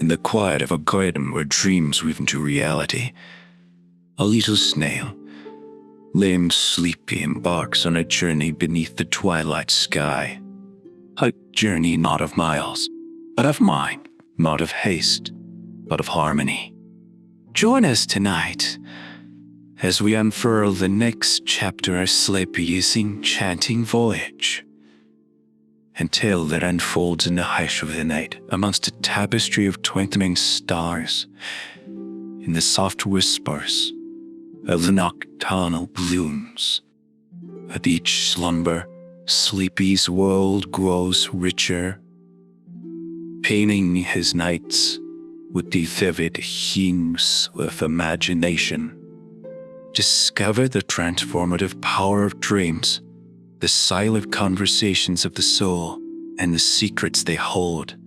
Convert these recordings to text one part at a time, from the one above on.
the quiet of a garden where dreams weave into reality, a little snail, lame sleepy, embarks on a journey beneath the twilight sky. A journey not of miles, but of mind, not of haste, but of harmony. Join us tonight as we unfurl the next chapter of Sleepy's enchanting voyage. A tale that unfolds in the hush of the night amongst a tapestry of twinkling stars, in the soft whispers of the nocturnal blooms. At each slumber, Sleepy's world grows richer, painting his nights with the vivid hues of imagination. Discover the transformative power of dreams, the silent conversations of the soul, and the secrets they hold.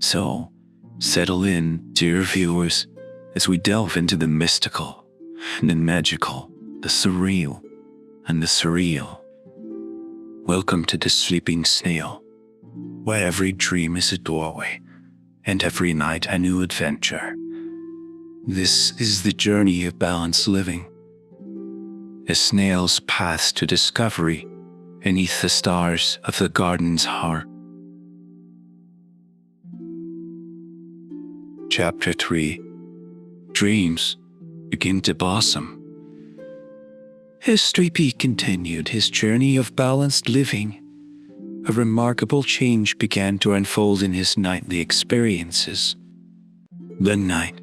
So, settle in, dear viewers, as we delve into the mystical, the magical, the surreal, and the surreal. Welcome to the Sleepy Snail, where every dream is a doorway, and every night a new adventure. This is the journey of balanced living, a snail's path to discovery beneath the stars of the garden's heart. Chapter 3. Dreams begin to blossom. As Sleepy continued his journey of balanced living, a remarkable change began to unfold in his nightly experiences. One night,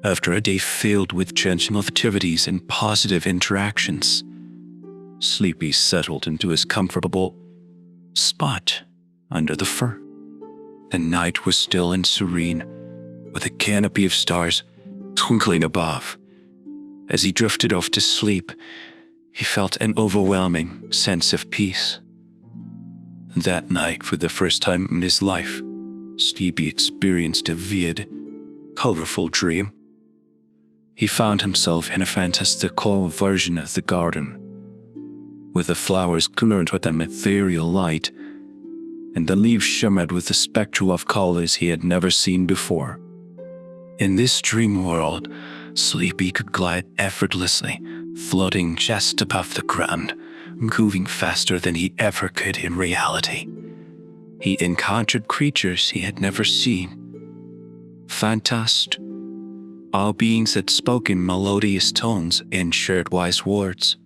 after a day filled with gentle activities and positive interactions, Sleepy settled into his comfortable spot under the fir. The night was still and serene, with a canopy of stars twinkling above. As he drifted off to sleep, he felt an overwhelming sense of peace. That night, for the first time in his life, Sleepy experienced a vivid, colorful dream. He found himself in a fantastical version of the garden, with the flowers glowed with an ethereal light, and the leaves shimmered with a spectral of colors he had never seen before. In this dream world, Sleepy could glide effortlessly, floating just above the ground, moving faster than he ever could in reality. He encountered creatures he had never seen. Phantasms, all beings that spoke in melodious tones and shared wise words.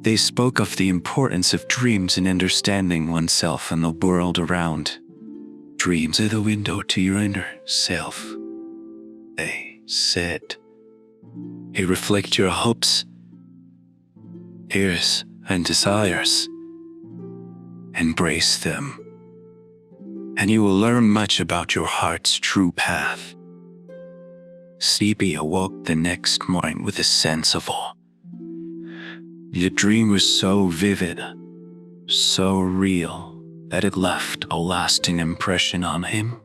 They spoke of the importance of dreams in understanding oneself and the world around. Dreams are the window to your inner self, they said. They reflect your hopes, fears, and desires. Embrace them, and you will learn much about your heart's true path. Sleepy awoke the next morning with a sense of awe. The dream was so vivid, so real, that it left a lasting impression on him.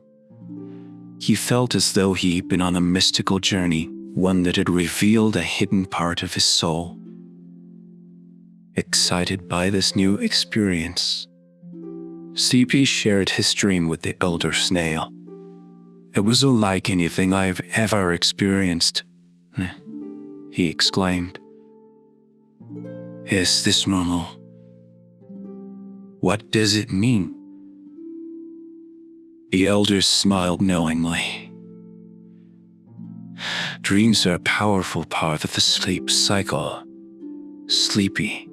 He felt as though he'd been on a mystical journey, one that had revealed a hidden part of his soul. Excited by this new experience, Sleepy shared his dream with the elder snail. "It was unlike anything I've ever experienced," he exclaimed. "Is this normal? What does it mean?" The elder smiled knowingly. "Dreams are a powerful part of the sleep cycle, Sleepy.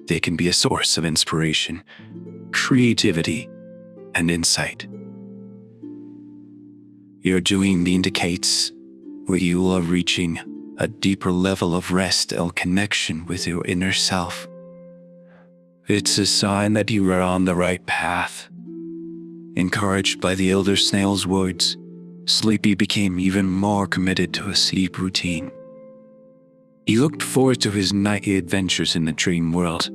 They can be a source of inspiration, creativity, and insight. Your dream indicates where you are reaching a deeper level of rest and connection with your inner self. It's a sign that you are on the right path." Encouraged by the elder snail's words, Sleepy became even more committed to a sleep routine. He looked forward to his nightly adventures in the dream world,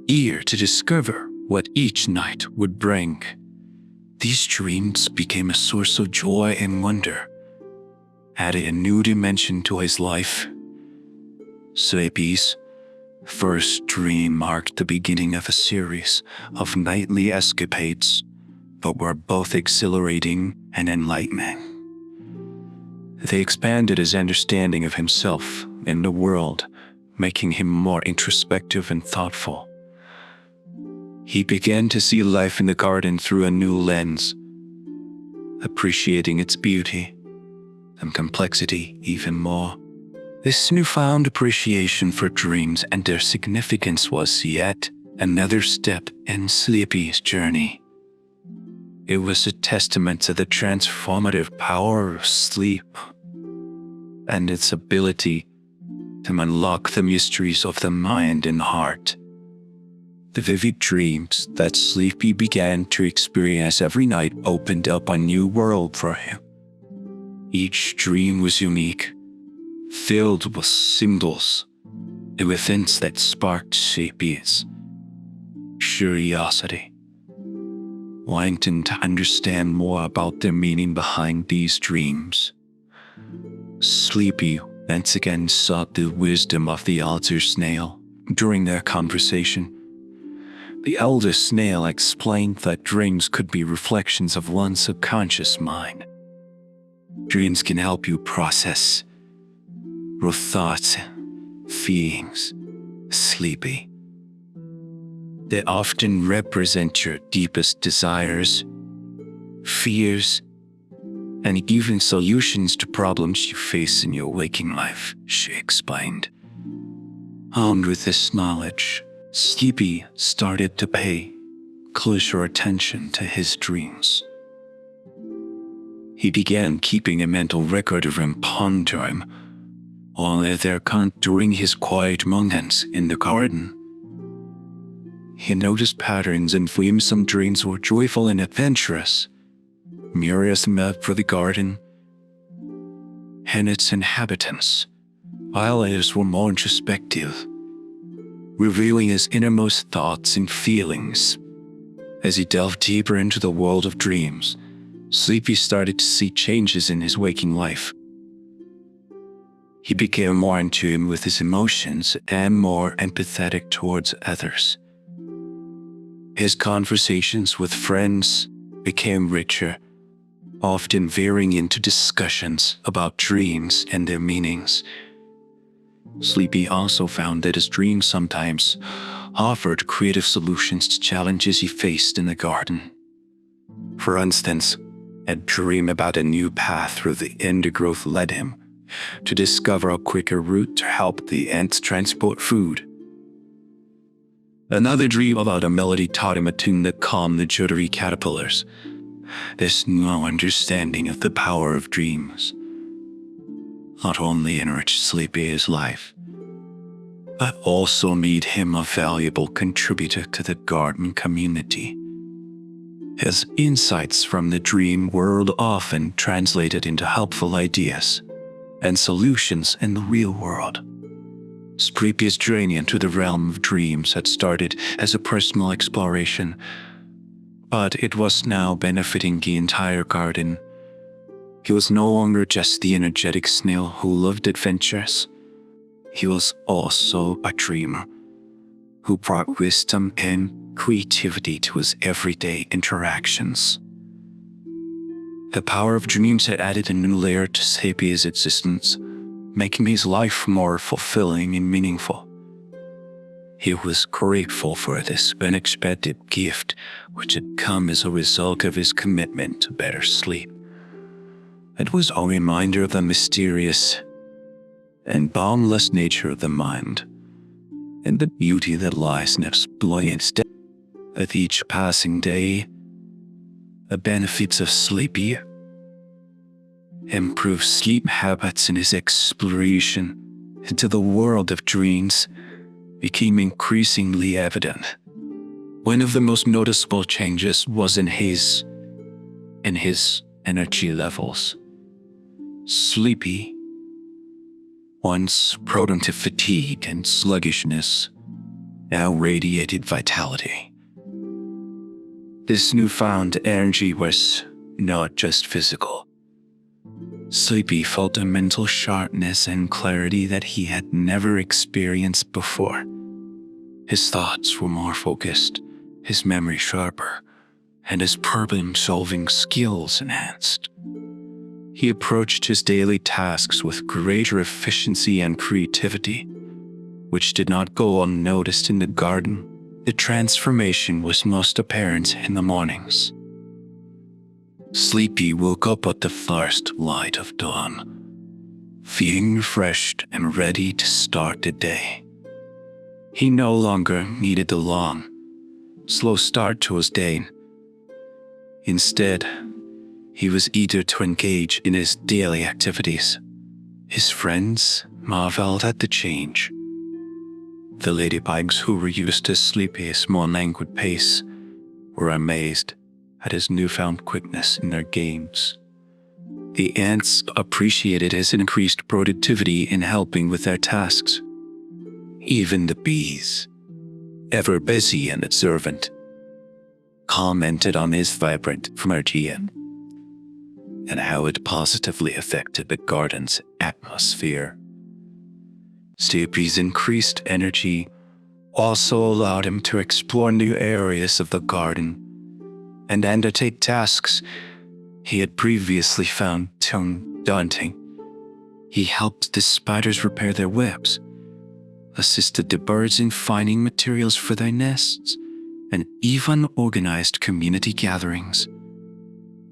eager to discover what each night would bring. These dreams became a source of joy and wonder, adding a new dimension to his life. Sleepy's first dream marked the beginning of a series of nightly escapades but were both exhilarating and enlightening. They expanded his understanding of himself and the world, making him more introspective and thoughtful. He began to see life in the garden through a new lens, appreciating its beauty and complexity even more. This newfound appreciation for dreams and their significance was yet another step in Sleepy's journey. It was a testament to the transformative power of sleep and its ability to unlock the mysteries of the mind and heart. The vivid dreams that Sleepy began to experience every night opened up a new world for him. Each dream was unique, filled with symbols and with events that sparked Sleepy's curiosity, wanting to understand more about the meaning behind these dreams. Sleepy once again sought the wisdom of the elder snail. During their conversation, the elder snail explained that dreams could be reflections of one's subconscious mind. Dreams can help you process your thoughts, feelings, Sleepy. They often represent your deepest desires, fears, and even solutions to problems you face in your waking life, she explained. Armed with this knowledge, Sleepy started to pay closer attention to his dreams. He began keeping a mental record of them pondering all of their content during his quiet moments in the garden. He noticed patterns and themes. Some dreams were joyful and adventurous, mirrors map for the garden and its inhabitants, while others were more introspective, revealing his innermost thoughts and feelings. As he delved deeper into the world of dreams, Sleepy started to see changes in his waking life. He became more in tune with his emotions and more empathetic towards others. His conversations with friends became richer, often veering into discussions about dreams and their meanings. Sleepy also found that his dreams sometimes offered creative solutions to challenges he faced in the garden. For instance, a dream about a new path through the undergrowth led him to discover a quicker route to help the ants transport food. Another dream about a melody taught him a tune that calmed the jittery caterpillars. This new understanding of the power of dreams not only enriched Sleepy's life, but also made him a valuable contributor to the garden community. His insights from the dream world often translated into helpful ideas and solutions in the real world. Sleepy's journey into the realm of dreams had started as a personal exploration, but it was now benefiting the entire garden. He was no longer just the energetic snail who loved adventures. He was also a dreamer who brought wisdom and creativity to his everyday interactions. The power of dreams had added a new layer to Sleepy's existence, making his life more fulfilling and meaningful. He was grateful for this unexpected gift, which had come as a result of his commitment to better sleep. It was a reminder of the mysterious and boundless nature of the mind, and the beauty that lies in exploits. With each passing day, the benefits of Sleepy improved sleep habits and his exploration into the world of dreams became increasingly evident. One of the most noticeable changes was in his energy levels. Sleepy, once prone to fatigue and sluggishness, now radiated vitality. This newfound energy was not just physical. Sleepy felt a mental sharpness and clarity that he had never experienced before. His thoughts were more focused, his memory sharper, and his problem-solving skills enhanced. He approached his daily tasks with greater efficiency and creativity, which did not go unnoticed in the garden. The transformation was most apparent in the mornings. Sleepy woke up at the first light of dawn, feeling refreshed and ready to start the day. He no longer needed the long, slow start to his day. Instead, he was eager to engage in his daily activities. His friends marveled at the change. The ladybugs, who were used to Sleepy's more languid pace, were amazed at his newfound quickness in their games. The ants appreciated his increased productivity in helping with their tasks. Even the bees, ever busy and observant, commented on his vibrant energy and how it positively affected the garden's atmosphere. Sleepy's increased energy also allowed him to explore new areas of the garden and undertake tasks he had previously found too daunting. He helped the spiders repair their webs, assisted the birds in finding materials for their nests, and even organized community gatherings,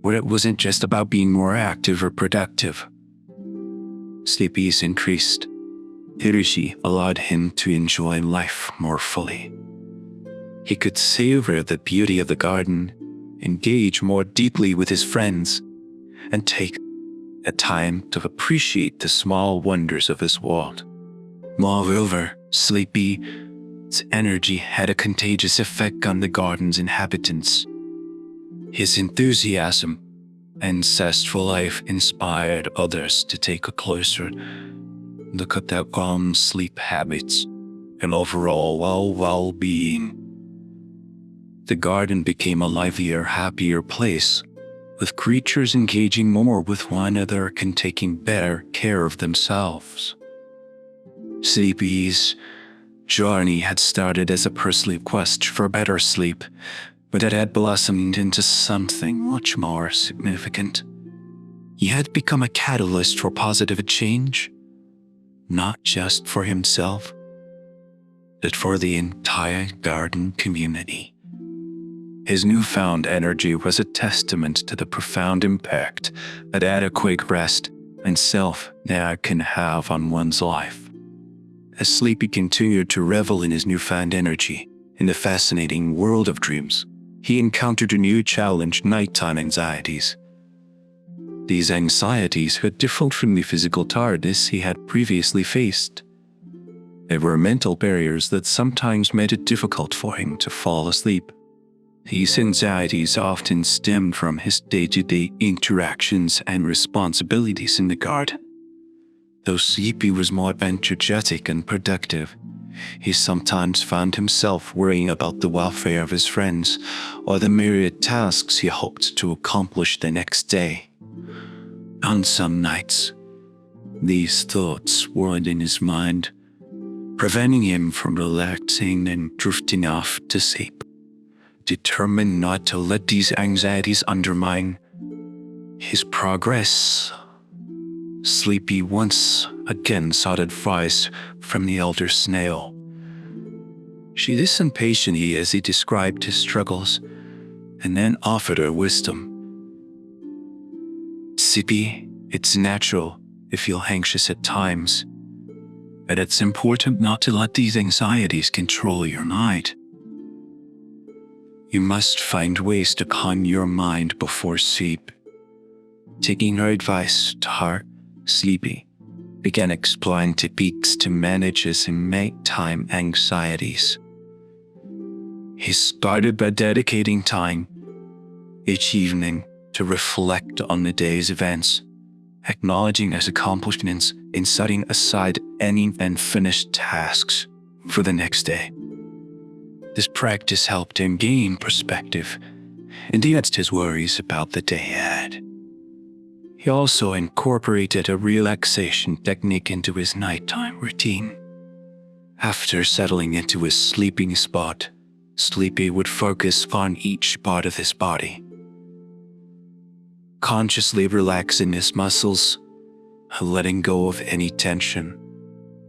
where it wasn't just about being more active or productive. Sleepy's increased energy allowed him to enjoy life more fully. He could savor the beauty of the garden, engage more deeply with his friends, and take a time to appreciate the small wonders of his world. Moreover, Sleepy's energy had a contagious effect on the garden's inhabitants. His enthusiasm and zestful life inspired others to take a closer look at their calm sleep habits and overall well-being. The garden became a livelier, happier place, with creatures engaging more with one another and taking better care of themselves. Sleepy's journey had started as a personal quest for better sleep, but it had blossomed into something much more significant. He had become a catalyst for positive change, not just for himself, but for the entire garden community. His newfound energy was a testament to the profound impact that adequate rest and self-care can have on one's life. As Sleepy continued to revel in his newfound energy in the fascinating world of dreams, he encountered a new challenge: nighttime anxieties. These anxieties had differed from the physical tiredness he had previously faced. They were mental barriers that sometimes made it difficult for him to fall asleep. These anxieties often stemmed from his day-to-day interactions and responsibilities in the garden. Though Sleepy was more energetic and productive, he sometimes found himself worrying about the welfare of his friends or the myriad tasks he hoped to accomplish the next day. On some nights, these thoughts whirled in his mind, preventing him from relaxing and drifting off to sleep. Determined not to let these anxieties undermine his progress, Sleepy once again sought advice from the elder snail. She listened patiently as he described his struggles, and then offered her wisdom. Sleepy, it's natural to feel anxious at times, but it's important not to let these anxieties control your night. You must find ways to calm your mind before sleep. Taking her advice to heart, Sleepy began exploring techniques to manage his nighttime anxieties. He started by dedicating time each evening to reflect on the day's events, acknowledging his accomplishments and setting aside any unfinished tasks for the next day. This practice helped him gain perspective and eased his worries about the day ahead. He also incorporated a relaxation technique into his nighttime routine. After settling into his sleeping spot, Sleepy would focus on each part of his body, consciously relaxing his muscles, letting go of any tension.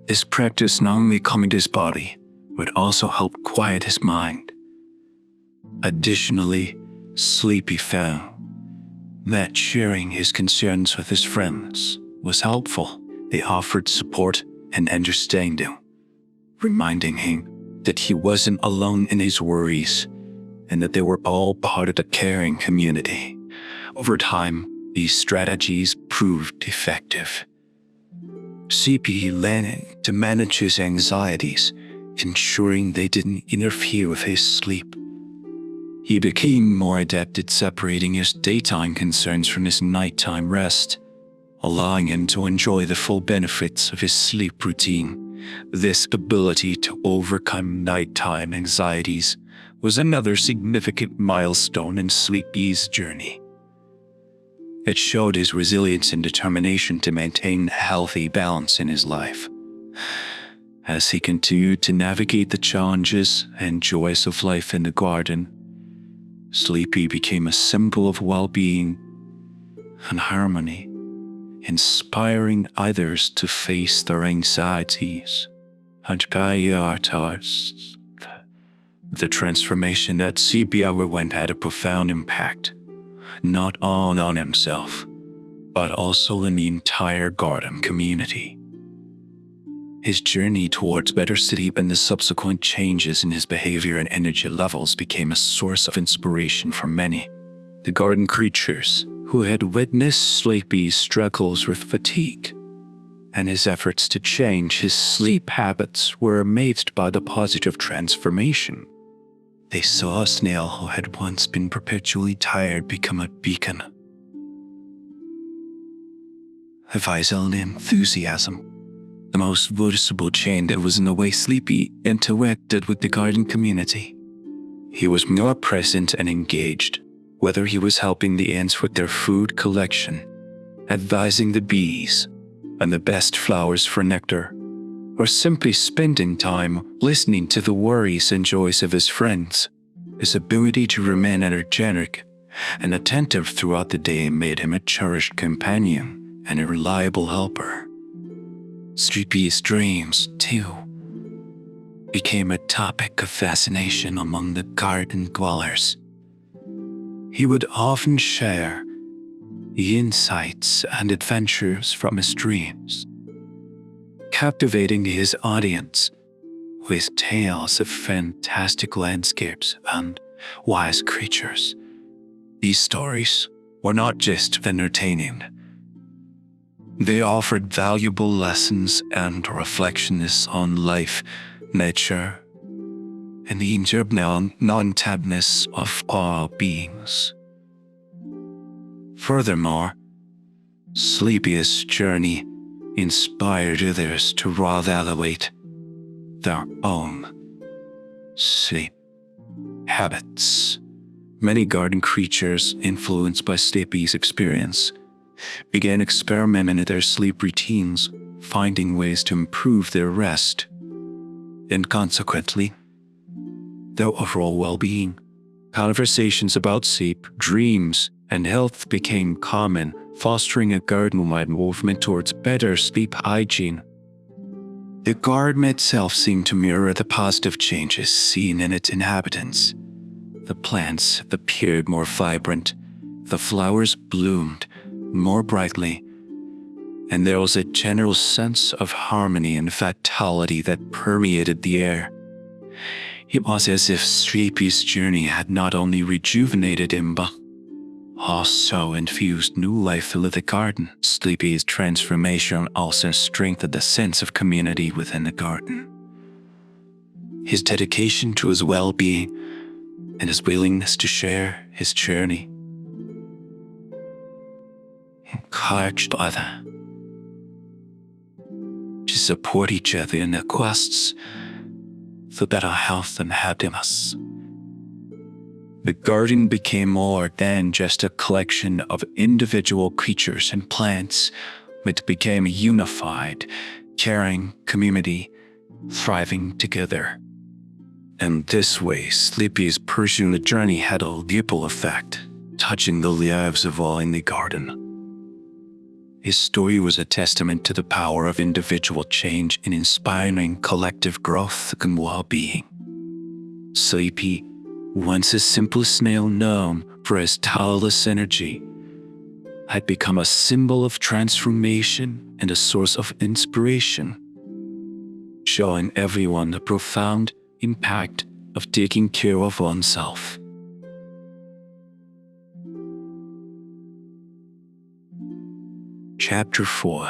This practice not only calmed his body, but also helped quiet his mind. Additionally, Sleepy found that sharing his concerns with his friends was helpful. They offered support and understanding, reminding him that he wasn't alone in his worries and that they were all part of the caring community. Over time, these strategies proved effective. Sleepy learned to manage his anxieties, ensuring they didn't interfere with his sleep. He became more adept at separating his daytime concerns from his nighttime rest, allowing him to enjoy the full benefits of his sleep routine. This ability to overcome nighttime anxieties was another significant milestone in Sleepy's journey. It showed his resilience and determination to maintain a healthy balance in his life. As he continued to navigate the challenges and joys of life in the garden, Sleepy became a symbol of well-being and harmony, inspiring others to face their anxieties and prioritize. The transformation that Sleepy underwent had a profound impact, not only on himself, but also in the entire garden community. His journey towards better sleep and the subsequent changes in his behavior and energy levels became a source of inspiration for many. The garden creatures, who had witnessed Sleepy's struggles with fatigue and his efforts to change his sleep habits, were amazed by the positive transformation. They saw a snail who had once been perpetually tired become a beacon of vital enthusiasm. The most noticeable change that was in the way Sleepy interacted with the garden community. He was more present and engaged, whether he was helping the ants with their food collection, advising the bees on the best flowers for nectar, or simply spending time listening to the worries and joys of his friends. His ability to remain energetic and attentive throughout the day made him a cherished companion and a reliable helper. Sleepy's dreams, too, became a topic of fascination among the garden dwellers. He would often share the insights and adventures from his dreams, captivating his audience with tales of fantastic landscapes and wise creatures. These stories were not just entertaining. They offered valuable lessons and reflections on life, nature, and the eternal non-tabness of all beings. Furthermore, Sleepy's journey inspired others to reevaluate their own sleep habits. Many garden creatures, influenced by Sleepy's experience, began experimenting with their sleep routines, finding ways to improve their rest and consequently their overall well-being. Conversations about sleep, dreams, and health became common, fostering a garden-wide movement towards better sleep hygiene. The garden itself seemed to mirror the positive changes seen in its inhabitants. The plants appeared more vibrant, the flowers bloomed more brightly, and there was a general sense of harmony and vitality that permeated the air. It was as if Sleepy's journey had not only rejuvenated him, but also infused new life into the garden. Sleepy's transformation also strengthened the sense of community within the garden. His dedication to his well-being and his willingness to share his journey encouraged others to support each other in their quests for better health and happiness. The garden became more than just a collection of individual creatures and plants. It became a unified, caring community thriving together. And this way, Sleepy's personal journey had a ripple effect, touching the lives of all in the garden. His story was a testament to the power of individual change in inspiring collective growth and well-being. Sleepy, once a simple snail known for his tireless energy, had become a symbol of transformation and a source of inspiration, showing everyone the profound impact of taking care of oneself. Chapter 4.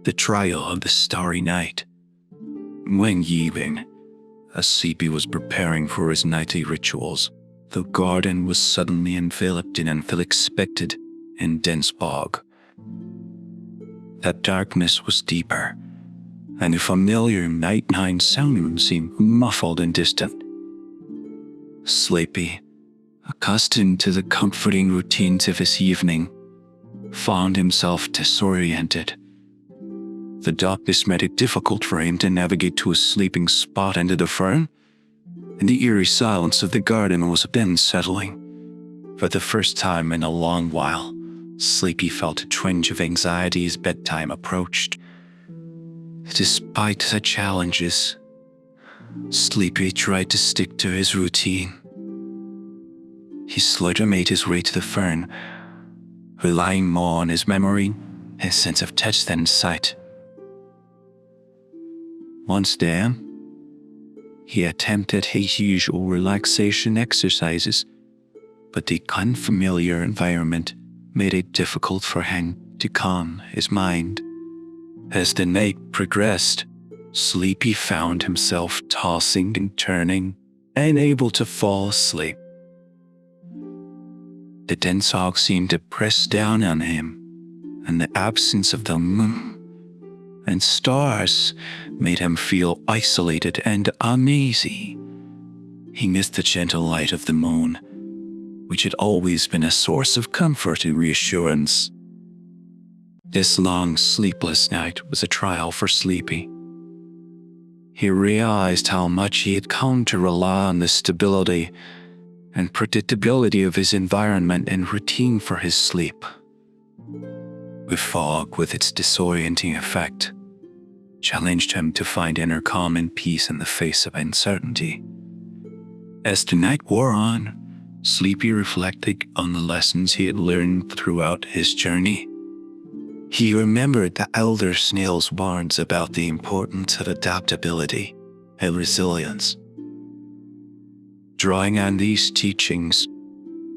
The Trial of the Starry Night. One evening, as Sleepy was preparing for his nightly rituals, the garden was suddenly enveloped in an unexpected and dense fog. That darkness was deeper, and a familiar nighttime sound seemed muffled and distant. Sleepy, accustomed to the comforting routines of his evening, found himself disoriented. The darkness made it difficult for him to navigate to a sleeping spot under the fern, and the eerie silence of the garden was then settling. For the first time in a long while, Sleepy felt a twinge of anxiety as bedtime approached. Despite the challenges, Sleepy tried to stick to his routine. He slowly made his way to the fern, relying more on his memory, his sense of touch than sight. Once there, he attempted his usual relaxation exercises, but the unfamiliar environment made it difficult for him to calm his mind. As the night progressed, Sleepy found himself tossing and turning, unable to fall asleep. The dense fog seemed to press down on him, and the absence of the moon and stars made him feel isolated and uneasy. He missed the gentle light of the moon, which had always been a source of comfort and reassurance. This long, sleepless night was a trial for Sleepy. He realized how much he had come to rely on the stability and predictability of his environment and routine for his sleep. The fog, with its disorienting effect, challenged him to find inner calm and peace in the face of uncertainty. As the night wore on, Sleepy reflected on the lessons he had learned throughout his journey. He remembered the elder snail's warnings about the importance of adaptability and resilience. Drawing on these teachings,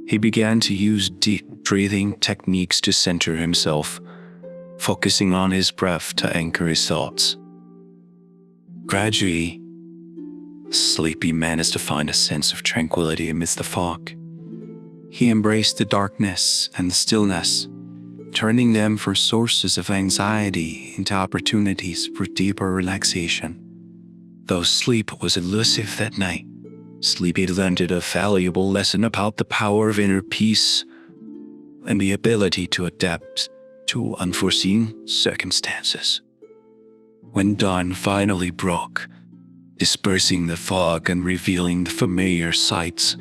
he began to use deep breathing techniques to center himself, focusing on his breath to anchor his thoughts. Gradually, Sleepy managed to find a sense of tranquility amidst the fog. He embraced the darkness and the stillness, turning them from sources of anxiety into opportunities for deeper relaxation. Though sleep was elusive that night, Sleepy learned a valuable lesson about the power of inner peace and the ability to adapt to unforeseen circumstances. When dawn finally broke, dispersing the fog and revealing the familiar sights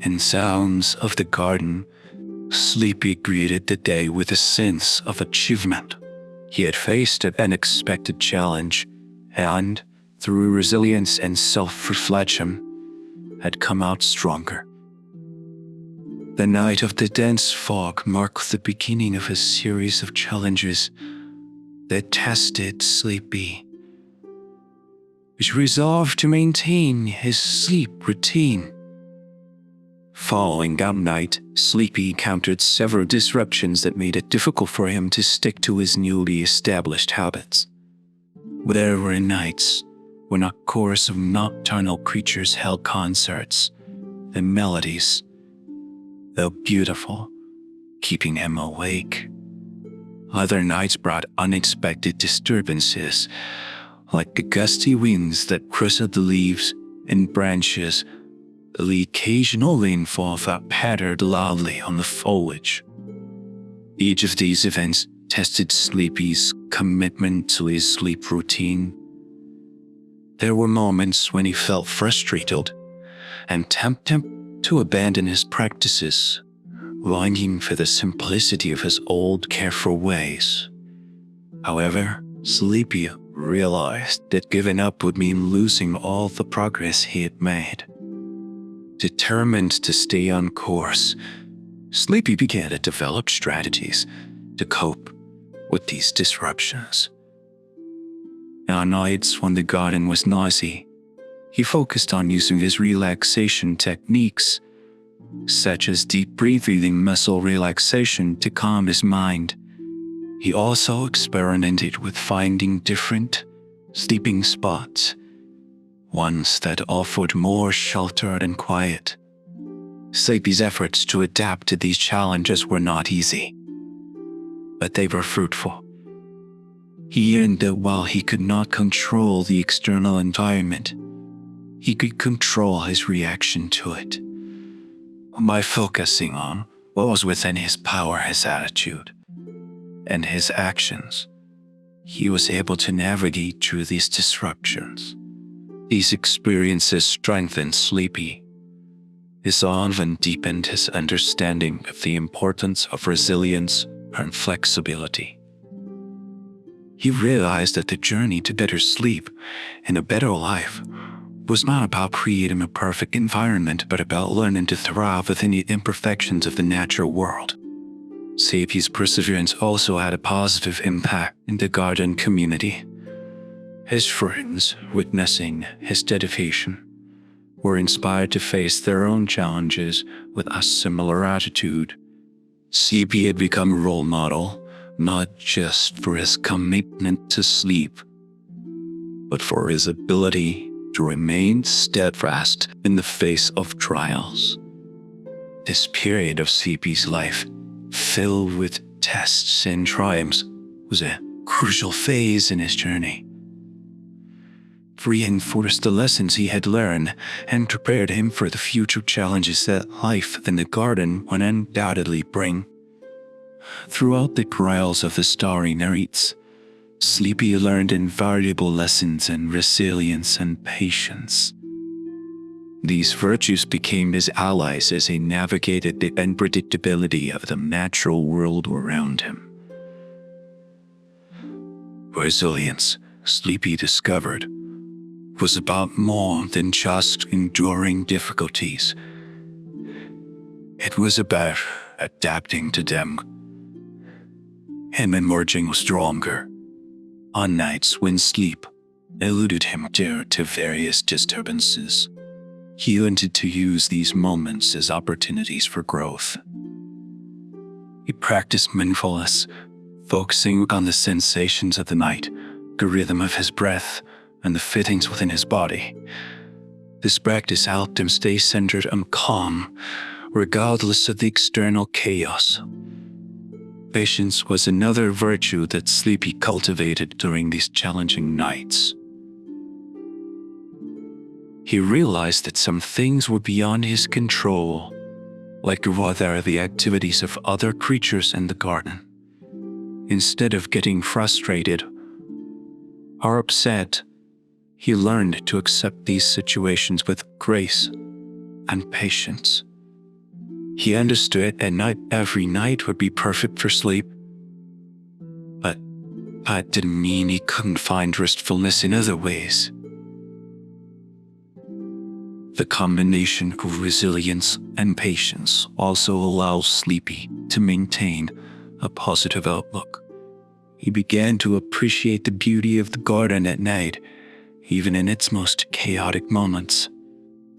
and sounds of the garden, Sleepy greeted the day with a sense of achievement. He had faced an unexpected challenge and, through resilience and self-reflection, had come out stronger. The night of the dense fog marked the beginning of a series of challenges that tested Sleepy, which resolved to maintain his sleep routine. Following that night, Sleepy encountered several disruptions that made it difficult for him to stick to his newly established habits. There were nights when a chorus of nocturnal creatures held concerts, and melodies, though beautiful, keeping him awake. Other nights brought unexpected disturbances, like the gusty winds that rustled the leaves and branches, the occasional rainfall that pattered loudly on the foliage. Each of these events tested Sleepy's commitment to his sleep routine. There were moments when he felt frustrated and tempted to abandon his practices, longing for the simplicity of his old careful ways. However, Sleepy realized that giving up would mean losing all the progress he had made. Determined to stay on course, Sleepy began to develop strategies to cope with these disruptions. On nights when the garden was noisy, he focused on using his relaxation techniques, such as deep breathing muscle relaxation, to calm his mind. He also experimented with finding different sleeping spots, ones that offered more shelter and quiet. Sleepy's efforts to adapt to these challenges were not easy, but they were fruitful. He learned that while he could not control the external environment, he could control his reaction to it. By focusing on what was within his power, his attitude, and his actions, he was able to navigate through these disruptions. These experiences strengthened Sleepy. His often deepened his understanding of the importance of resilience and flexibility. He realized that the journey to better sleep and a better life was not about creating a perfect environment, but about learning to thrive within the imperfections of the natural world. Sleepy's perseverance also had a positive impact in the garden community. His friends, witnessing his dedication, were inspired to face their own challenges with a similar attitude. Sleepy had become a role model, not just for his commitment to sleep, but for his ability to remain steadfast in the face of trials. This period of Sleepy's life, filled with tests and triumphs, was a crucial phase in his journey. It reinforced the lessons he had learned and prepared him for the future challenges that life in the garden would undoubtedly bring. Throughout the trials of the story narrates, Sleepy learned invaluable lessons in resilience and patience. These virtues became his allies as he navigated the unpredictability of the natural world around him. Resilience, Sleepy discovered, was about more than just enduring difficulties. It was about adapting to them and emerging stronger. On nights when sleep eluded him due to various disturbances, he learned to use these moments as opportunities for growth. He practiced mindfulness, focusing on the sensations of the night, the rhythm of his breath, and the fittings within his body. This practice helped him stay centered and calm, regardless of the external chaos. Patience was another virtue that Sleepy cultivated during these challenging nights. He realized that some things were beyond his control, like the weather or the activities of other creatures in the garden. Instead of getting frustrated or upset, he learned to accept these situations with grace and patience. He understood that not every night would be perfect for sleep, but that didn't mean he couldn't find restfulness in other ways. The combination of resilience and patience also allows Sleepy to maintain a positive outlook. He began to appreciate the beauty of the garden at night, even in its most chaotic moments.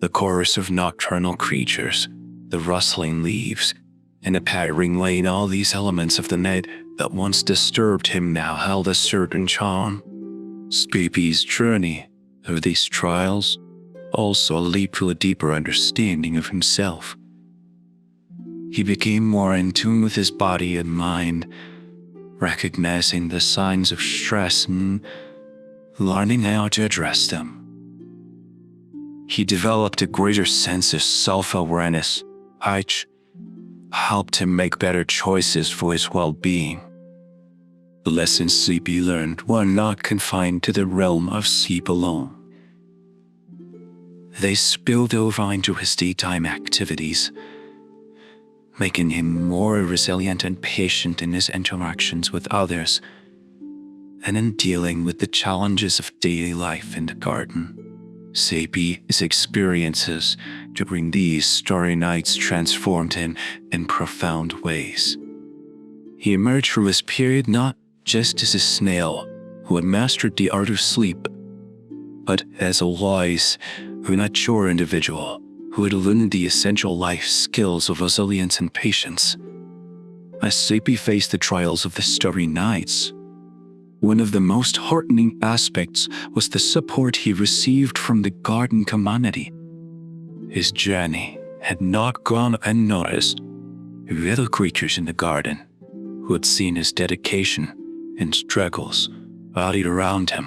The chorus of nocturnal creatures, the rustling leaves, and the pattering rain, all these elements of the night that once disturbed him now held a certain charm. Sleepy's journey through these trials also led to a deeper understanding of himself. He became more in tune with his body and mind, recognizing the signs of stress and learning how to address them. He developed a greater sense of self-awareness, which helped him make better choices for his well-being. The lessons Sleepy learned were not confined to the realm of sleep alone. They spilled over into his daytime activities, making him more resilient and patient in his interactions with others and in dealing with the challenges of daily life in the garden. Sleepy's experiences during these starry nights transformed him in profound ways. He emerged from this period not just as a snail who had mastered the art of sleep, but as a wise, mature individual who had learned the essential life skills of resilience and patience. As Sleepy faced the trials of the starry nights, one of the most heartening aspects was the support he received from the garden community. His journey had not gone unnoticed. Little creatures in the garden, who had seen his dedication and struggles, rallied around him,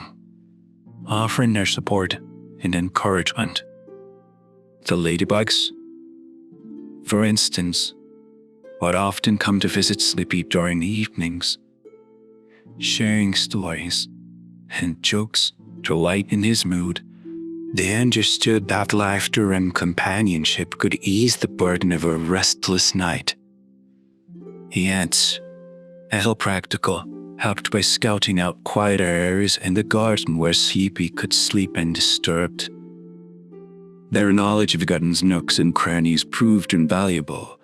offering their support and encouragement. The ladybugs, for instance, would often come to visit Sleepy during the evenings, sharing stories and jokes to lighten his mood. They understood that laughter and companionship could ease the burden of a restless night. Ants, a little practical, helped by scouting out quieter areas in the garden where Sleepy could sleep undisturbed. Their knowledge of the garden's nooks and crannies proved invaluable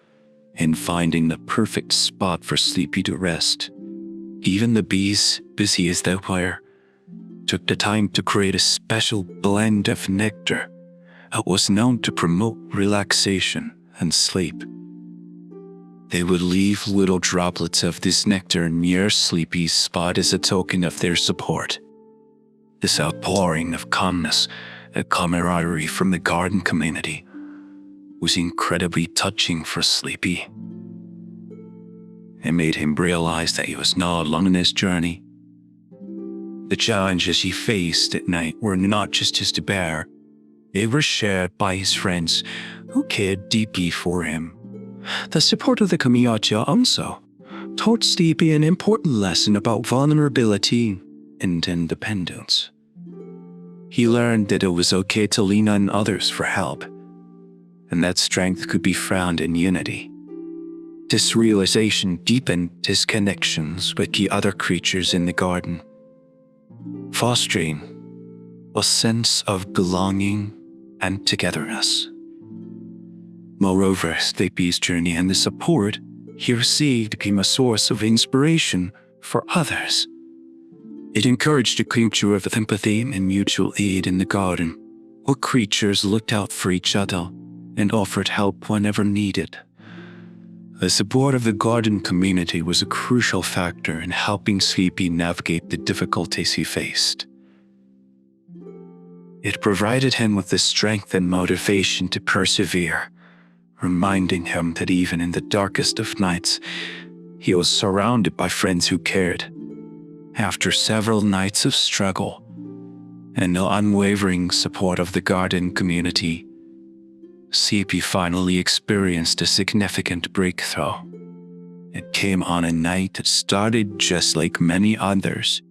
in finding the perfect spot for Sleepy to rest. Even the bees, busy as they were, took the time to create a special blend of nectar that was known to promote relaxation and sleep. They would leave little droplets of this nectar near Sleepy's spot as a token of their support. This outpouring of calmness and camaraderie from the garden community was incredibly touching for Sleepy. It made him realize that he was not alone in his journey. The challenges he faced at night were not just his to bear. They were shared by his friends who cared deeply for him. The support of the community also taught Sleepy an important lesson about vulnerability and independence. He learned that it was okay to lean on others for help, and that strength could be found in unity. This realization deepened his connections with the other creatures in the garden, fostering a sense of belonging and togetherness. Moreover, Sleepy's journey and the support he received became a source of inspiration for others. It encouraged a culture of empathy and mutual aid in the garden, where creatures looked out for each other and offered help whenever needed. The support of the garden community was a crucial factor in helping Sleepy navigate the difficulties he faced. It provided him with the strength and motivation to persevere, reminding him that even in the darkest of nights, he was surrounded by friends who cared. After several nights of struggle and the unwavering support of the garden community, Sleepy finally experienced a significant breakthrough. It came on a night that started just like many others,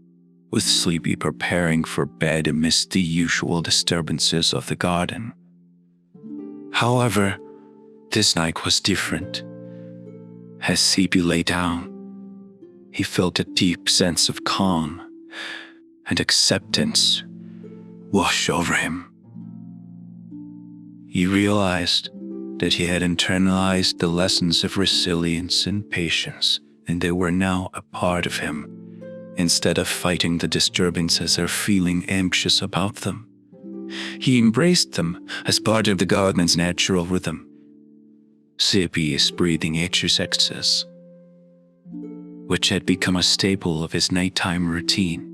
with Sleepy preparing for bed amidst the usual disturbances of the garden. However, this night was different. As Sleepy lay down, he felt a deep sense of calm and acceptance wash over him. He realized that he had internalized the lessons of resilience and patience, and they were now a part of him, instead of fighting the disturbances or feeling anxious about them. He embraced them as part of the garden's natural rhythm. Sleepy's breathing exercises, which had become a staple of his nighttime routine,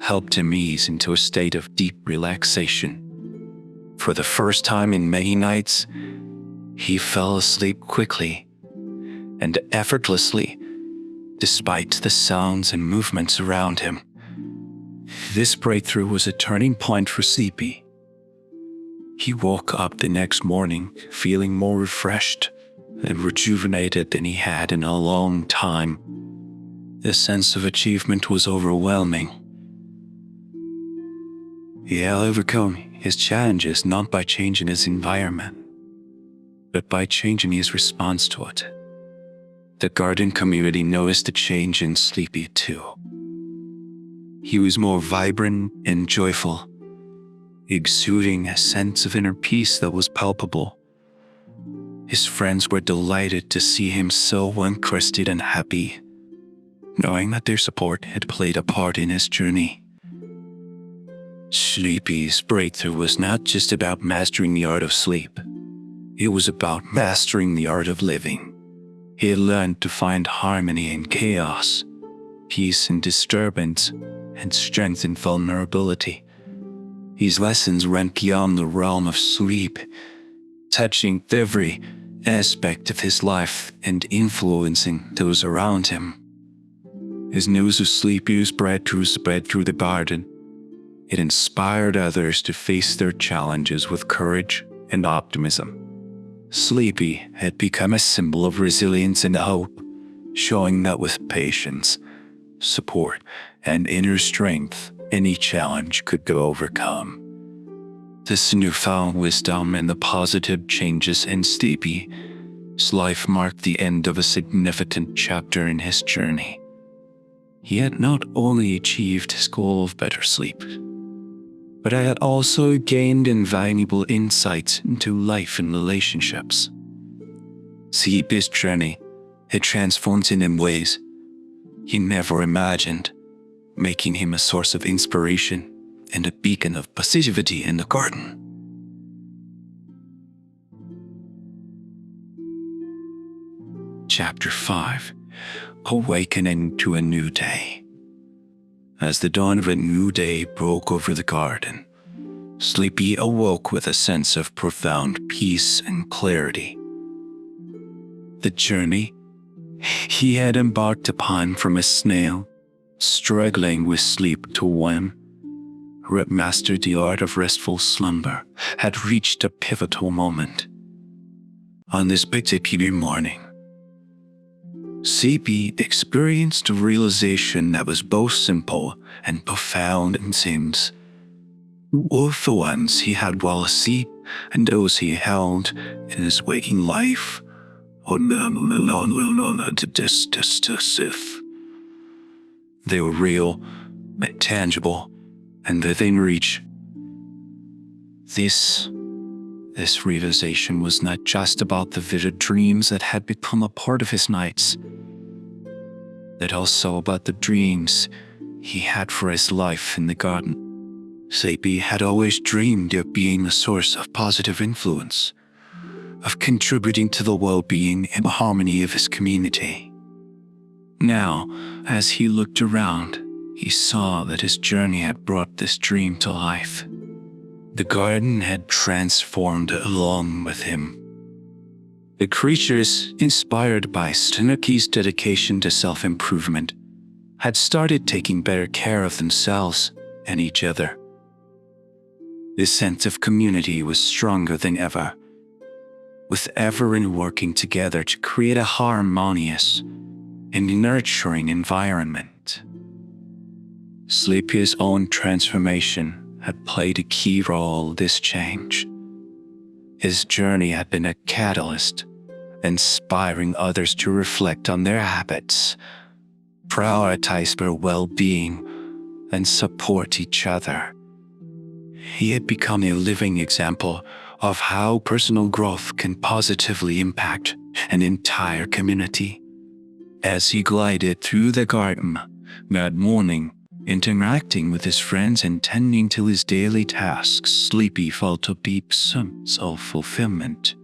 helped him ease into a state of deep relaxation. For the first time in many nights, he fell asleep quickly and effortlessly, despite the sounds and movements around him. This breakthrough was a turning point for Sleepy. He woke up the next morning feeling more refreshed and rejuvenated than he had in a long time. The sense of achievement was overwhelming. He had overcome his challenges not by changing his environment, but by changing his response to it. The garden community noticed the change in Sleepy too. He was more vibrant and joyful, exuding a sense of inner peace that was palpable. His friends were delighted to see him so uncrusted and happy, knowing that their support had played a part in his journey. Sleepy's breakthrough was not just about mastering the art of sleep. It was about mastering the art of living. He had learned to find harmony in chaos, peace in disturbance, and strength in vulnerability. These lessons went beyond the realm of sleep, touching every aspect of his life and influencing those around him. His news of Sleepy spread through the garden. It inspired others to face their challenges with courage and optimism. Sleepy had become a symbol of resilience and hope, showing that with patience, support, and inner strength, any challenge could be overcome. This newfound wisdom and the positive changes in Sleepy's life marked the end of a significant chapter in his journey. He had not only achieved his goal of better sleep, but I had also gained invaluable insights into life and relationships. Sleepy's journey had transformed him in ways he never imagined, making him a source of inspiration and a beacon of positivity in the garden. Chapter 5: Awakening to a New Day. As the dawn of a new day broke over the garden, Sleepy awoke with a sense of profound peace and clarity. The journey he had embarked upon from a snail, struggling with sleep, to one who had mastered the art of restful slumber, had reached a pivotal moment. On this particular morning, Sleepy experienced a realization that was both simple and profound in sense. Both the ones he had while asleep and those he held in his waking life. They were real, tangible, and within reach. This realization was not just about the vivid dreams that had become a part of his nights, but also about the dreams he had for his life in the garden. Sleepy had always dreamed of being a source of positive influence, of contributing to the well-being and harmony of his community. Now, as he looked around, he saw that his journey had brought this dream to life. The garden had transformed along with him. The creatures, inspired by Sleepy's dedication to self-improvement, had started taking better care of themselves and each other. This sense of community was stronger than ever, with everyone working together to create a harmonious and nurturing environment. Sleepy's own transformation had played a key role in this change. His journey had been a catalyst, inspiring others to reflect on their habits, prioritize their well-being, and support each other. He had become a living example of how personal growth can positively impact an entire community. As he glided through the garden that morning, interacting with his friends and tending to his daily tasks, Sleepy felt a deep sense of fulfillment.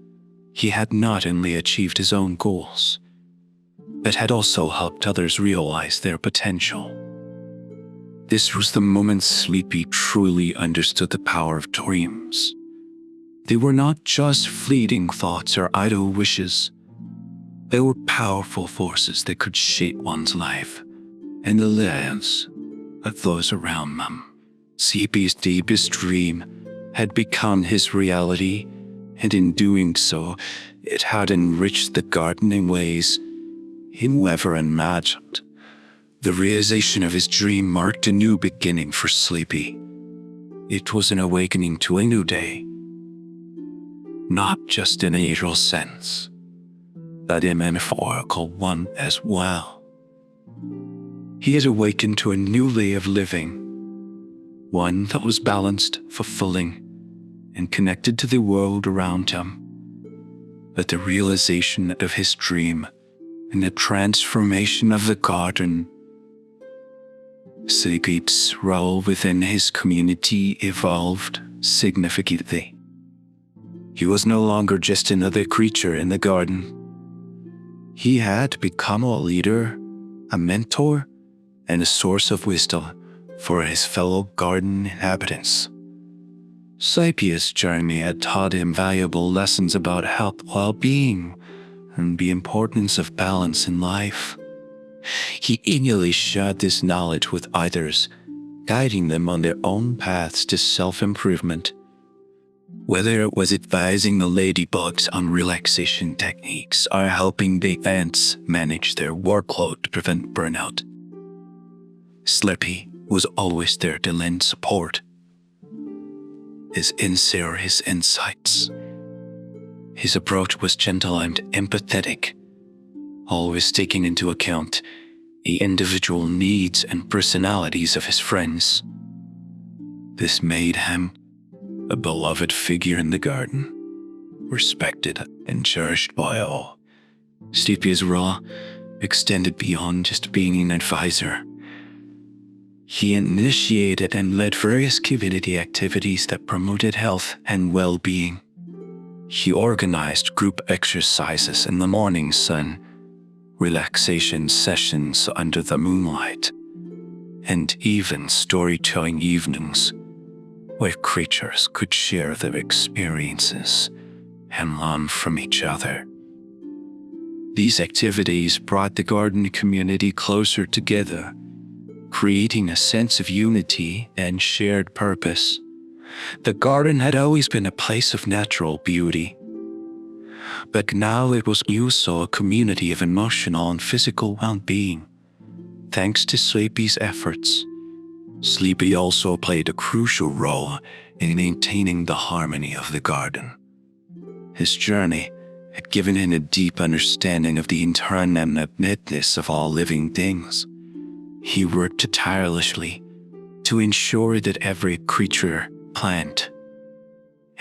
He had not only achieved his own goals, but had also helped others realize their potential. This was the moment Sleepy truly understood the power of dreams. They were not just fleeting thoughts or idle wishes. They were powerful forces that could shape one's life and the lives of those around them. Sleepy's deepest dream had become his reality, and in doing so, it had enriched the garden in ways he never imagined. The realization of his dream marked a new beginning for Sleepy. It was an awakening to a new day, not just in a literal sense, but a metaphorical one as well. He had awakened to a new way of living, one that was balanced, fulfilling, and connected to the world around him. But the realization of his dream and the transformation of the garden, Sleepy's role within his community evolved significantly. He was no longer just another creature in the garden. He had become a leader, a mentor, and a source of wisdom for his fellow garden inhabitants. Sleepy's journey had taught him valuable lessons about health, well-being, and the importance of balance in life. He eagerly shared this knowledge with others, guiding them on their own paths to self-improvement. Whether it was advising the ladybugs on relaxation techniques or helping the ants manage their workload to prevent burnout, Sleepy was always there to lend support. His insights. His approach was gentle and empathetic, always taking into account the individual needs and personalities of his friends. This made him a beloved figure in the garden, respected and cherished by all. Sleepy's role extended beyond just being an advisor. He initiated and led various community activities that promoted health and well-being. He organized group exercises in the morning sun, relaxation sessions under the moonlight, and even storytelling evenings where creatures could share their experiences and learn from each other. These activities brought the garden community closer together, creating a sense of unity and shared purpose. The garden had always been a place of natural beauty, but now it was also a community of emotional and physical well-being. Thanks to Sleepy's efforts, Sleepy also played a crucial role in maintaining the harmony of the garden. His journey had given him a deep understanding of the interdependence of all living things. He worked tirelessly to ensure that every creature, plant,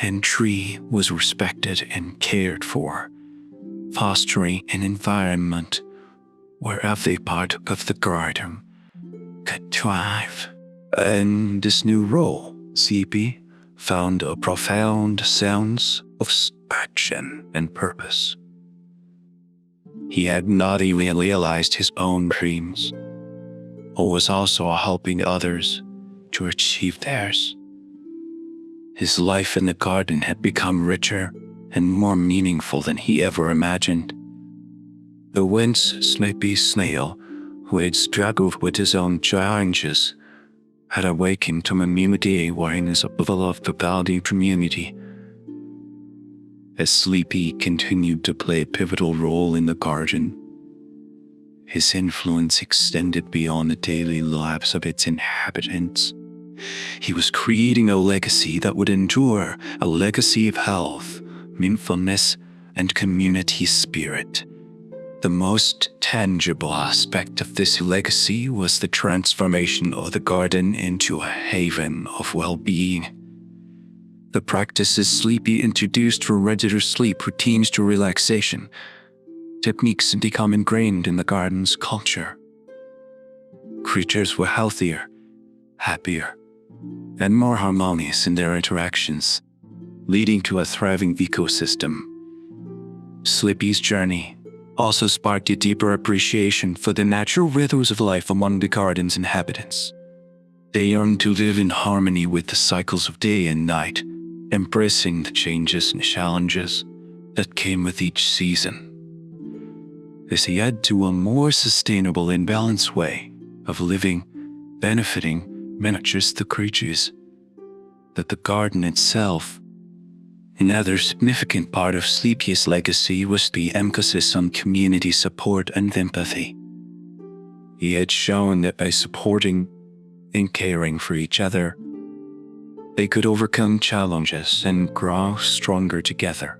and tree was respected and cared for, fostering an environment where every part of the garden could thrive. In this new role, Sleepy found a profound sense of action and purpose. He had not only realized his own dreams, but was also helping others to achieve theirs. His life in the garden had become richer and more meaningful than he ever imagined. The once Sleepy Snail, who had struggled with his own challenges, had awakened to immunity awareness of the beloved community. As Sleepy continued to play a pivotal role in the garden, his influence extended beyond the daily lives of its inhabitants. He was creating a legacy that would endure, a legacy of health, mindfulness, and community spirit. The most tangible aspect of this legacy was the transformation of the garden into a haven of well-being. The practices Sleepy introduced from regular sleep routines to relaxation techniques had become ingrained in the garden's culture. Creatures were healthier, happier, and more harmonious in their interactions, leading to a thriving ecosystem. Sleepy's journey also sparked a deeper appreciation for the natural rhythms of life among the garden's inhabitants. They yearned to live in harmony with the cycles of day and night, embracing the changes and challenges that came with each season. This led to a more sustainable and balanced way of living, benefiting not just the creatures, but the garden itself. Another significant part of Sleepy's legacy was the emphasis on community support and empathy. He had shown that by supporting and caring for each other, they could overcome challenges and grow stronger together.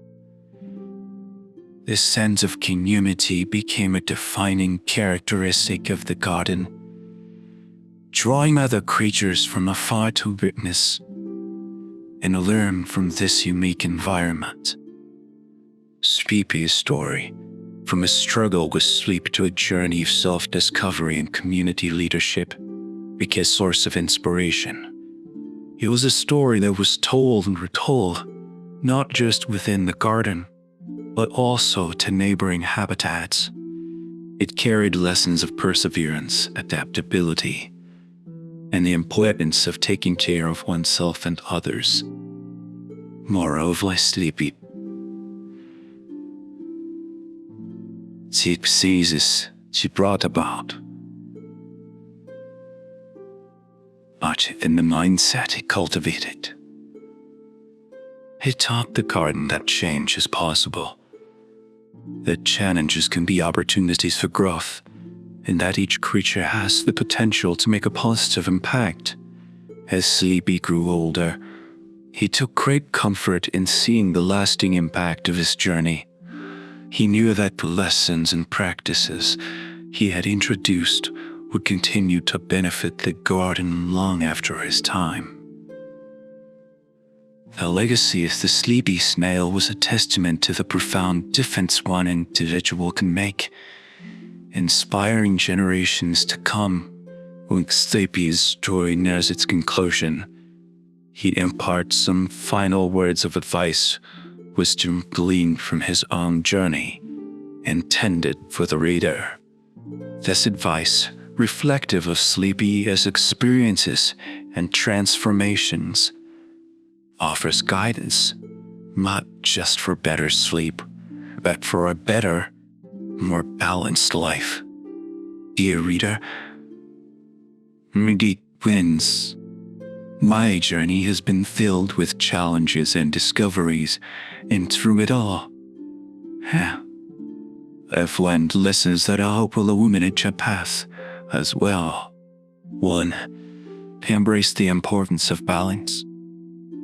This sense of community became a defining characteristic of the garden, drawing other creatures from afar to witness and learn from this unique environment. Sleepy's story, from a struggle with sleep to a journey of self-discovery and community leadership, became a source of inspiration. It was a story that was told and retold, not just within the garden, but also to neighboring habitats. It carried lessons of perseverance, adaptability, and the importance of taking care of oneself and others. Moral of Sleepy. Diseases she brought about, but in the mindset he cultivated. He taught the garden that change is possible, that challenges can be opportunities for growth, and that each creature has the potential to make a positive impact. As Sleepy grew older, he took great comfort in seeing the lasting impact of his journey. He knew that the lessons and practices he had introduced would continue to benefit the garden long after his time. The legacy of the Sleepy Snail was a testament to the profound difference one individual can make, inspiring generations to come. When Sleepy's story nears its conclusion, he imparts some final words of advice, wisdom gleaned from his own journey, intended for the reader. This advice, reflective of Sleepy's experiences and transformations, offers guidance, not just for better sleep, but for a better, more balanced life. Dear reader, Midi wins. My journey has been filled with challenges and discoveries, and through it all, I've learned lessons that I hope will illuminate your path as well. 1. Embrace the importance of balance.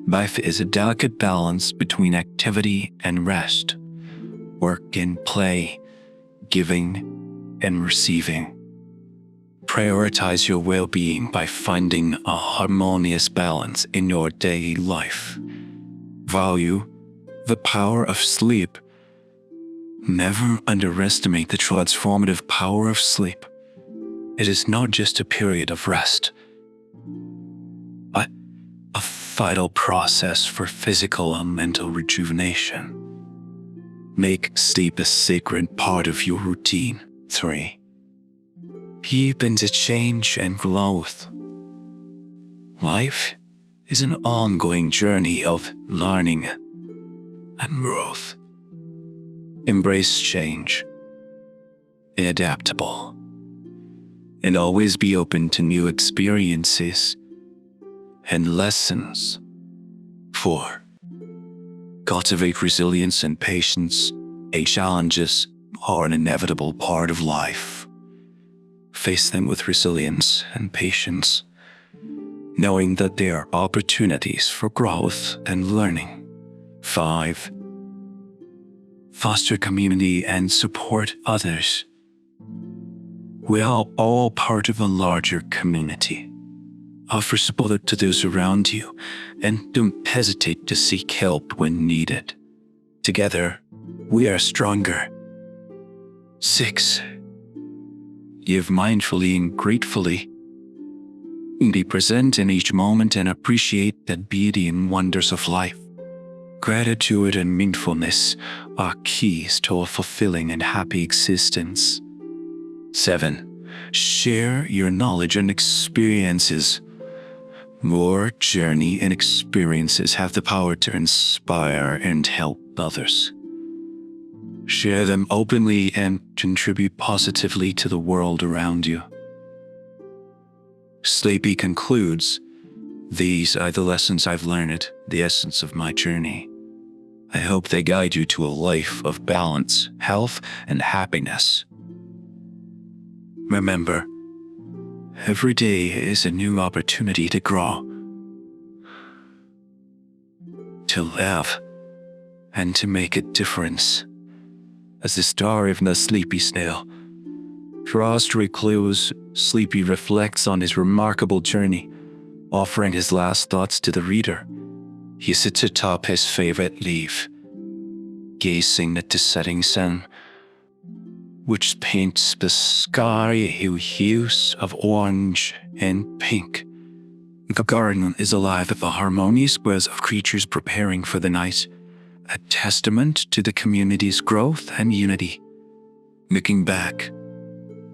Life is a delicate balance between activity and rest, work and play, giving and receiving. Prioritize your well-being by finding a harmonious balance in your daily life. Value the power of sleep. Never underestimate the transformative power of sleep. It is not just a period of rest, but a vital process for physical and mental rejuvenation. Make sleep a sacred part of your routine. 3. Peep into change and growth. Life is an ongoing journey of learning and growth. Embrace change, be adaptable, and always be open to new experiences and lessons. 4. Cultivate resilience and patience. Challenges are an inevitable part of life. Face them with resilience and patience, knowing that they are opportunities for growth and learning. 5. Foster community and support others. We are all part of a larger community. Offer support to those around you, and don't hesitate to seek help when needed. Together, we are stronger. 6. Give mindfully and gratefully. Be present in each moment and appreciate the beauty and wonders of life. Gratitude and mindfulness are keys to a fulfilling and happy existence. 7. Share your knowledge and experiences. Your journey and experiences have the power to inspire and help others. Share them openly and contribute positively to the world around you. Sleepy concludes, "These are the lessons I've learned, the essence of my journey. I hope they guide you to a life of balance, health, and happiness. Remember, every day is a new opportunity to grow. to live, and to make a difference. As the story of the Sleepy Snail draws to a close, Sleepy reflects on his remarkable journey, offering his last thoughts to the reader. He sits atop his favorite leaf, gazing at the setting sun, which paints the sky hues of orange and pink. The garden is alive with the harmonious buzz of creatures preparing for the night, a testament to the community's growth and unity. Looking back,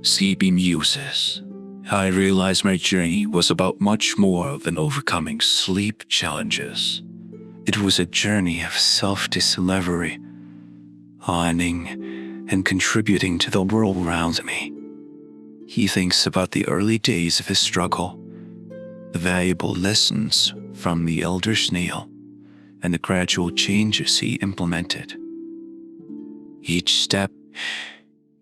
Sleepy muses, I realized my journey was about much more than overcoming sleep challenges. It was a journey of self-discovery, learning and contributing to the world around me. He thinks about the early days of his struggle, the valuable lessons from the elder snail, and the gradual changes he implemented. Each step,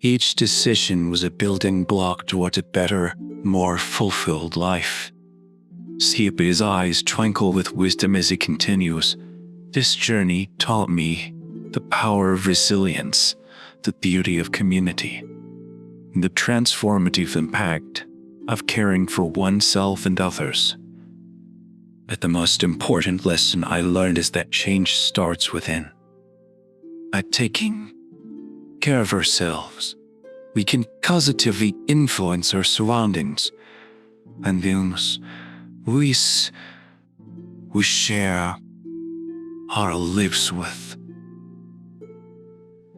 each decision was a building block toward a better, more fulfilled life. Sleepy's eyes twinkle with wisdom as he continues. This journey taught me the power of resilience, the beauty of community, and the transformative impact of caring for oneself and others. But the most important lesson I learned is that change starts within. By taking care of ourselves, we can positively influence our surroundings and those we share our lives with.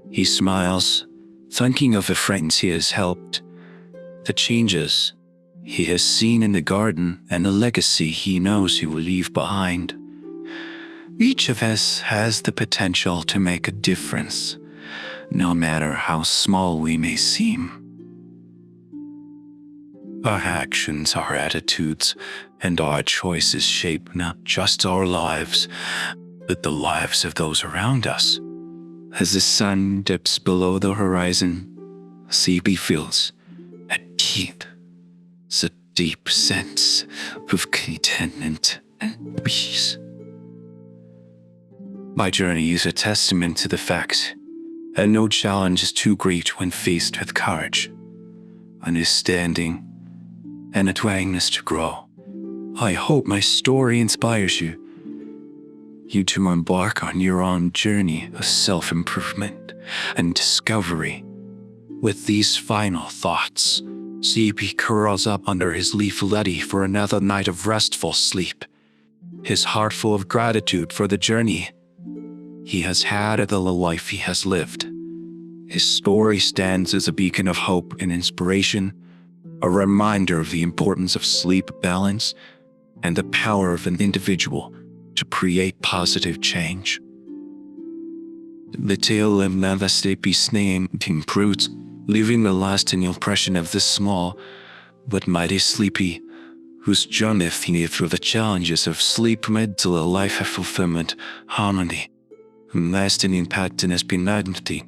He smiles, thinking of the friends he has helped, the changes he has seen in the garden, and the legacy he knows he will leave behind. Each of us has the potential to make a difference, no matter how small we may seem. Our actions, our attitudes, and our choices shape not just our lives, but the lives of those around us. As the sun dips below the horizon, Sleepy feels at peace, a deep sense of contentment and peace. My journey is a testament to the fact that no challenge is too great when faced with courage, understanding, and a willingness to grow. I hope my story inspires you to embark on your own journey of self-improvement and discovery. With these final thoughts, Sleepy curls up under his leaf ready for another night of restful sleep, his heart full of gratitude for the journey he has had and the life he has lived. His story stands as a beacon of hope and inspiration, a reminder of the importance of sleep balance and the power of an individual to create positive change. The tale of the Sleepy Snail concludes, leaving a lasting impression of the small but mighty Sleepy, whose journey through the challenges of sleep led to a life of fulfillment, harmony, and lasting impact in his identity.